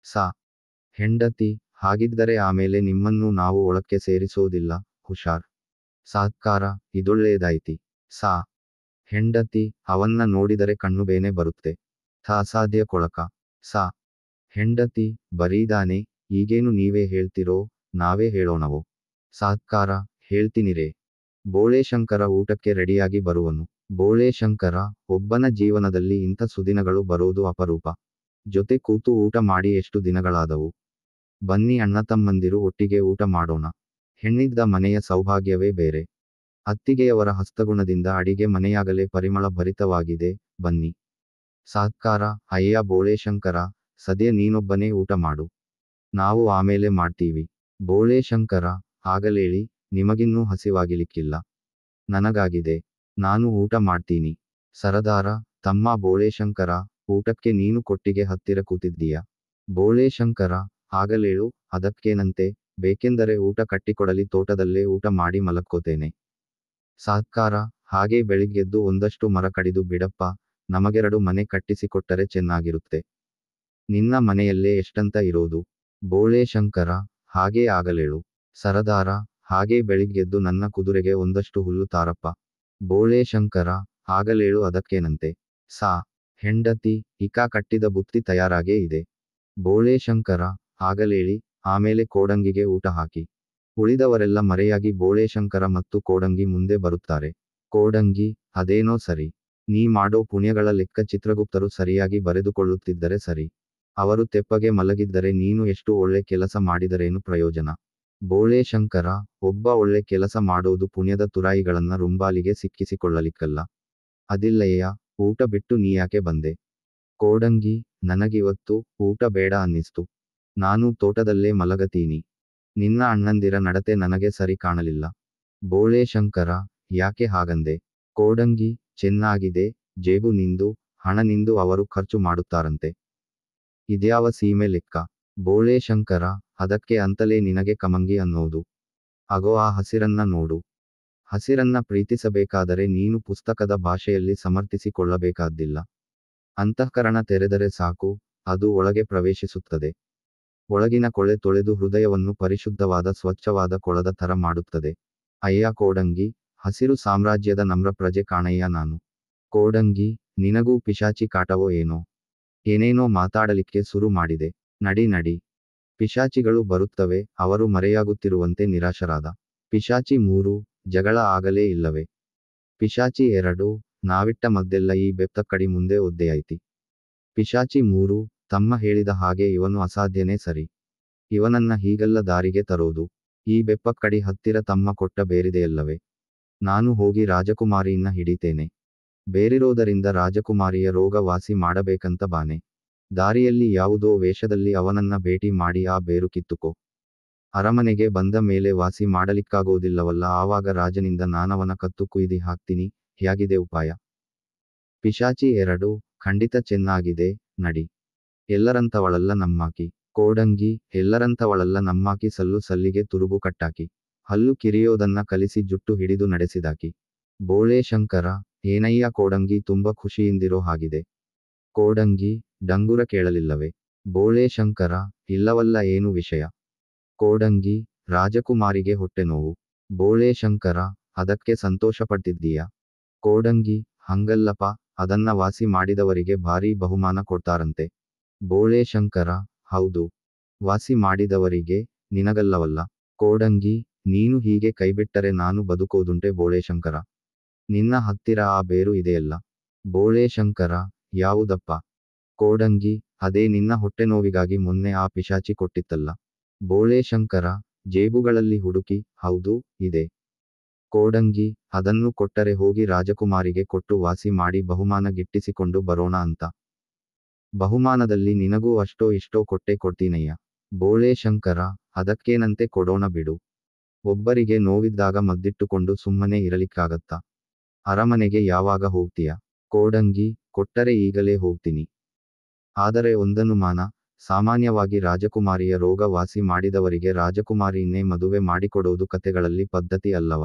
ಸಾ. ಹೆಂಡತಿ, ಹಾಗಿದ್ದರೆ ಆಮೇಲೆ ನಿಮ್ಮನ್ನು ನಾವು ಒಳಕ್ಕೆ ಸೇರಿಸೋದಿಲ್ಲ, ಹುಷಾರ್. ಸಾತ್ಕಾರ, ಇದೊಳ್ಳೇದಾಯ್ತಿ. ಸಾ. ಹೆಂಡತಿ, ಅವನ್ನ ನೋಡಿದರೆ ಕಣ್ಣುಬೇನೆ ಬರುತ್ತೆ. ಅಸಾಧ್ಯ ಕೊಳಕ. ಸಾ. ಹೆಂಡತಿ, ಬರೀದಾನೆ, ಈಗೇನು ನೀವೇ ಹೇಳ್ತಿರೋ, ನಾವೇ ಹೇಳೋಣವೋ. ಸಾತ್ಕಾರ, ಹೇಳ್ತೀನಿರೇ. ಬೋಳೇಶಂಕರ ಊಟಕ್ಕೆ ರೆಡಿಯಾಗಿ ಬರುವನು. ಬೋಳೇಶಂಕರ, ಒಬ್ಬನ ಜೀವನದಲ್ಲಿ ಇಂಥ ಸುದಿನಗಳು ಬರೋದು ಅಪರೂಪ. ಜೊತೆ ಕೂತು ಊಟ ಮಾಡಿ ಎಷ್ಟು ದಿನಗಳಾದವು. ಬನ್ನಿ ಅಣ್ಣತಮ್ಮಂದಿರು ಒಟ್ಟಿಗೆ ಊಟ ಮಾಡೋಣ. ಹೆಣ್ಣಿದ್ದ ಮನೆಯ ಸೌಭಾಗ್ಯವೇ ಬೇರೆ. ಅತ್ತಿಗೆಯವರ ಹಸ್ತಗುಣದಿಂದ ಅಡಿಗೆ ಮನೆಯಾಗಲೇ ಪರಿಮಳ ಭರಿತವಾಗಿದೆ, ಬನ್ನಿ. ಸಾತ್ಕಾರ, ಅಯ್ಯ ಬೋಳೇಶಂಕರ, ಸದ್ಯ ನೀನೊಬ್ಬನೇ ಊಟ ಮಾಡು. ನಾವು ಆಮೇಲೆ ಮಾಡ್ತೀವಿ. ಬೋಳೇಶಂಕರ, ಆಗಲೇಳಿ, ನಿಮಗಿನ್ನೂ ಹಸಿವಾಗಿಲಿಕ್ಕಿಲ್ಲ. ನನಗಾಗಿದೆ. ನಾನು ಊಟ ಮಾಡ್ತೀನಿ. ಸರದಾರ, ತಮ್ಮ ಬೋಳೇಶಂಕರ, ಊಟಕ್ಕೆ ನೀನು ಕೊಟ್ಟಿಗೆ ಹತ್ತಿರ ಕೂತಿದ್ದೀಯ. ಬೋಳೇಶಂಕರ, ಆಗಲೇಳು, ಅದಕ್ಕೇನಂತೆ, ಬೇಕೆಂದರೆ ಊಟ ಕಟ್ಟಿಕೊಡಲಿ, ತೋಟದಲ್ಲೇ ಊಟ ಮಾಡಿ ಮಲಕ್ಕೋತೇನೆ. ಸಾತ್ಕಾರ, ಹಾಗೇ ಬೆಳಿಗ್ಗೆದ್ದು ಒಂದಷ್ಟು ಮರ ಕಡಿದು ಬಿಡಪ್ಪ, ನಮಗೆರಡು ಮನೆ ಕಟ್ಟಿಸಿಕೊಟ್ಟರೆ ಚೆನ್ನಾಗಿರುತ್ತೆ. ನಿನ್ನ ಮನೆಯಲ್ಲೇ ಎಷ್ಟಂತ ಇರೋದು. ಬೋಳೇಶಂಕರ, ಹಾಗೇ ಆಗಲೇಳು. ಸರದಾರ, ಹಾಗೇ ಬೆಳಿಗ್ಗೆದ್ದು ನನ್ನ ಕುದುರೆಗೆ ಒಂದಷ್ಟು ಹುಲ್ಲು ತಾರಪ್ಪ. ಬೋಳೇಶಂಕರ, ಆಗಲೇಳು, ಅದಕ್ಕೇನಂತೆ. ಸಾ. ಹೆಂಡತಿ, ಇಕಾ ಕಟ್ಟಿದ ಬುತ್ತಿ ತಯಾರಾಗೇ ಇದೆ. ಬೋಳೇಶಂಕರ, ಆಗಲೇಳಿ, ಆಮೇಲೆ ಕೋಡಂಗಿಗೆ ಊಟ ಹಾಕಿ. ಉಳಿದವರೆಲ್ಲ ಮರೆಯಾಗಿ ಬೋಳೇಶಂಕರ ಮತ್ತು ಕೋಡಂಗಿ ಮುಂದೆ ಬರುತ್ತಾರೆ. ಕೋಡಂಗಿ, ಅದೇನೋ ಸರಿ. ನೀ ಮಾಡೋ ಪುಣ್ಯಗಳ ಲೆಕ್ಕ ಚಿತ್ರಗುಪ್ತರು ಸರಿಯಾಗಿ ಬರೆದುಕೊಳ್ಳುತ್ತಿದ್ದರೆ ಸರಿ. ಅವರು ತೆಪ್ಪಗೆ ಮಲಗಿದ್ದರೆ ನೀನು ಎಷ್ಟು ಒಳ್ಳೆ ಕೆಲಸ ಮಾಡಿದರೇನು ಪ್ರಯೋಜನ. ಬೋಳೇಶಂಕರ, ಒಬ್ಬ ಒಳ್ಳೆ ಕೆಲಸ ಮಾಡೋದು ಪುಣ್ಯದ ತುರಾಯಿಗಳನ್ನ ರುಂಬಾಲಿಗೆ ಸಿಕ್ಕಿಸಿಕೊಳ್ಳಲಿಕ್ಕಲ್ಲ. ಅದಿಲ್ಲಯ್ಯ, ಊಟ ಬಿಟ್ಟು ನೀಯಾಕೆ ಬಂದೆ. ಕೋಡಂಗಿ, ನನಗಿವತ್ತು ಊಟ ಬೇಡ ಅನ್ನಿಸ್ತು. ನಾನು ತೋಟದಲ್ಲೇ ಮಲಗತೀನಿ. ನಿನ್ನ ಅಣ್ಣಂದಿರ ನಡತೆ ನನಗೆ ಸರಿ ಕಾಣಲಿಲ್ಲ. ಬೋಳೇಶಂಕರ, ಯಾಕೆ ಹಾಗಂದೆ. ಕೋಡಂಗಿ, ಚೆನ್ನಾಗಿದೆ, ಜೇಬು ನಿಂದು, ಹಣ ನಿಂದು, ಅವರು ಖರ್ಚು ಮಾಡುತ್ತಾರಂತೆ. ಇದ್ಯಾವ ಸೀಮೆ ಲೆಕ್ಕ. ಬೋಳೇಶಂಕರ, ಅದಕ್ಕೆ ಅಂತಲೇ ನಿನಗೆ ಕಮಂಗಿ ಅನ್ನೋದು. ಅಗೋ ಆ ಹಸಿರನ್ನ ನೋಡು. ಹಸಿರನ್ನ ಪ್ರೀತಿಸಬೇಕಾದರೆ ನೀನು ಪುಸ್ತಕದ ಭಾಷೆಯಲ್ಲಿ ಸಮರ್ಥಿಸಿಕೊಳ್ಳಬೇಕಾದ್ದಿಲ್ಲ. ಅಂತಃಕರಣ ತೆರೆದರೆ ಸಾಕು, ಅದು ಒಳಗೆ ಪ್ರವೇಶಿಸುತ್ತದೆ. ಒಳಗಿನ ಕೊಳೆ ತೊಳೆದು ಹೃದಯವನ್ನು ಪರಿಶುದ್ಧವಾದ ಸ್ವಚ್ಛವಾದ ಕೊಳದ ಥರ ಮಾಡುತ್ತದೆ. ಅಯ್ಯ ಕೋಡಂಗಿ, ಹಸಿರು ಸಾಮ್ರಾಜ್ಯದ ನಮ್ರ ಪ್ರಜೆ ಕಾಣಯ್ಯ ನಾನು. ಕೋಡಂಗಿ, ನಿನಗೂ ಪಿಶಾಚಿ ಕಾಟವೋ ಏನೋ. ಏನೇನೋ ಮಾತಾಡಲಿಕ್ಕೆ ಶುರು ಮಾಡಿದೆ. ನಡಿ ನಡಿ. ಪಿಶಾಚಿಗಳು ಬರುತ್ತವೆ, ಅವರು ಮರೆಯಾಗುತ್ತಿರುವಂತೆ ನಿರಾಶರಾದ. ಪಿಶಾಚಿ 3, ಜಗಳ ಆಗಲೇ ಇಲ್ಲವೇ. ಪಿಶಾಚಿ 2, ನಾವಿಟ್ಟ ಮದ್ದೆಲ್ಲ ಈ ಬೆಪ್ತಕ್ಕಡಿ ಮುಂದೆ ಒದ್ದೆಯಾಯ್ತಿ. ಪಿಶಾಚಿ 3, ತಮ್ಮ ಹೇಳಿದ ಹಾಗೆ ಇವನು ಅಸಾಧ್ಯನೇ ಸರಿ. ಇವನನ್ನ ಹೀಗೆಲ್ಲ ದಾರಿಗೆ ತರೋದು. ಈ ಬೆಪ್ಪಕ್ಕಡಿ ಹತ್ತಿರ ತಮ್ಮ ಕೊಟ್ಟ ಬೇರಿದೆಯಲ್ಲವೇ. ನಾನು ಹೋಗಿ ರಾಜಕುಮಾರಿಯನ್ನ ಹಿಡಿತೇನೆ. ಬೇರಿರೋದರಿಂದ ರಾಜಕುಮಾರಿಯ ರೋಗ ವಾಸಿ ಮಾಡಬೇಕಂತ ಬಾನೆ. ದಾರಿಯಲ್ಲಿ ಯಾವುದೋ ವೇಷದಲ್ಲಿ ಅವನನ್ನ ಭೇಟಿ ಮಾಡಿ ಆ ಬೇರು ಕಿತ್ತುಕೋ. ಅರಮನೆಗೆ ಬಂದ ಮೇಲೆ ವಾಸಿ ಮಾಡಲಿಕ್ಕಾಗೋದಿಲ್ಲವಲ್ಲ, ಆವಾಗ ರಾಜನಿಂದ ನಾನವನ ಕತ್ತು ಕುಯ್ದಿ ಹಾಕ್ತೀನಿ. ಹ್ಯಾಗಿದೆ ಉಪಾಯ. ಪಿಶಾಚಿ 2, ಖಂಡಿತ ಚೆನ್ನಾಗಿದೆ, ನಡಿ. ಎಲ್ಲರಂತವಳಲ್ಲ ನಮ್ಮಾಕಿ. ಕೋಡಂಗಿ, ಎಲ್ಲರಂತವಳಲ್ಲ ನಮ್ಮಾಕಿ, ಸಲ್ಲು ಸಲ್ಲಿಗೆ ತುರುಬು ಕಟ್ಟಾಕಿ. ಹಲ್ಲು ಕಿರಿಯೋದನ್ನ ಕಲಿಸಿ ಜುಟ್ಟು ಹಿಡಿದು ನಡೆಸಿದಾಕಿ. ಬೋಳೇಶಂಕರ, ಏನಯ್ಯ ಕೋಡಂಗಿ ತುಂಬ ಖುಷಿಯಿಂದಿರೋ ಹಾಗಿದೆ. ಕೋಡಂಗಿ, ಡಂಗುರ ಕೇಳಲಿಲ್ಲವೇ. ಬೋಳೇಶಂಕರ, ಇಲ್ಲವಲ್ಲ, ಏನು ವಿಷಯ. ಕೋಡಂಗಿ, ರಾಜಕುಮಾರಿಗೆ ಹೊಟ್ಟೆ ನೋವು. ಬೋಳೇಶಂಕರ, ಅದಕ್ಕೆ ಸಂತೋಷಪಡ್ತಿದ್ದೀಯಾ. ಕೋಡಂಗಿ, ಹಂಗಲ್ಲಪ, ಅದನ್ನ ವಾಸಿ ಮಾಡಿದವರಿಗೆ ಭಾರೀ ಬಹುಮಾನ ಕೊಡ್ತಾರಂತೆ. ಬೋಳೇಶಂಕರ, ಹೌದು. ವಾಸಿ ಮಾಡಿದವರಿಗೆ, ನಿನಗಲ್ಲವಲ್ಲ. ಕೋಡಂಗಿ, ನೀನು ಹೀಗೆ ಕೈಬಿಟ್ಟರೆ ನಾನು ಬದುಕೋದುಂಟೆ ಬೋಳೇಶಂಕರ. ನಿನ್ನ ಹತ್ತಿರ ಆ ಬೇರು ಇದೆಯಲ್ಲ. ಬೋಳೇಶಂಕರ, ಯಾವುದಪ್ಪ. ಕೋಡಂಗಿ, ಅದೇ ನಿನ್ನ ಹೊಟ್ಟೆನೋವಿಗಾಗಿ ಮೊನ್ನೆ ಆ ಪಿಶಾಚಿ ಕೊಟ್ಟಿತ್ತಲ್ಲ. ಬೋಳೇಶಂಕರ, ಜೇಬುಗಳಲ್ಲಿ ಹುಡುಕಿ, ಹೌದು, ಇದೆ. ಕೋಡಂಗಿ, ಅದನ್ನು ಕೊಟ್ಟರೆ ಹೋಗಿ ರಾಜಕುಮಾರಿಗೆ ಕೊಟ್ಟು ವಾಸಿ ಮಾಡಿ ಬಹುಮಾನ ಗಿಟ್ಟಿಸಿಕೊಂಡು ಬರೋಣ ಅಂತ. ಬಹುಮಾನದಲ್ಲಿ ನಿನಗೂ ಅಷ್ಟೋ ಇಷ್ಟೋ ಕೊಟ್ಟೆ ಕೊಡ್ತೀನಯ್ಯ. ಬೋಳೇಶಂಕರ, ಅದಕ್ಕೇನಂತೆ, ಕೊಡೋಣ ಬಿಡು. ಒಬ್ಬರಿಗೆ ನೋವಿದ್ದಾಗ ಮದ್ದಿಟ್ಟುಕೊಂಡು ಸುಮ್ಮನೆ ಇರಲಿಕ್ಕಾಗತ್ತಾ. ಅರಮನೆಗೆ ಯಾವಾಗ ಹೋಗ್ತೀಯ. ಕೋಡಂಗಿ, ಕೊಟ್ಟರೆ ಈಗಲೇ ಹೋಗ್ತೀನಿ. ಆದರೆ ಒಂದನುಮಾನ, ಸಾಮಾನ್ಯವಾಗಿ ರಾಜಕುಮಾರಿಯ ರೋಗ ವಾಸಿ ಮಾಡಿದವರಿಗೆ ರಾಜಕುಮಾರಿಯನ್ನೇ ಮದುವೆ ಮಾಡಿಕೊಡೋದು ಕತೆಗಳಲ್ಲಿ ಪದ್ಧತಿ ಅಲ್ಲವ.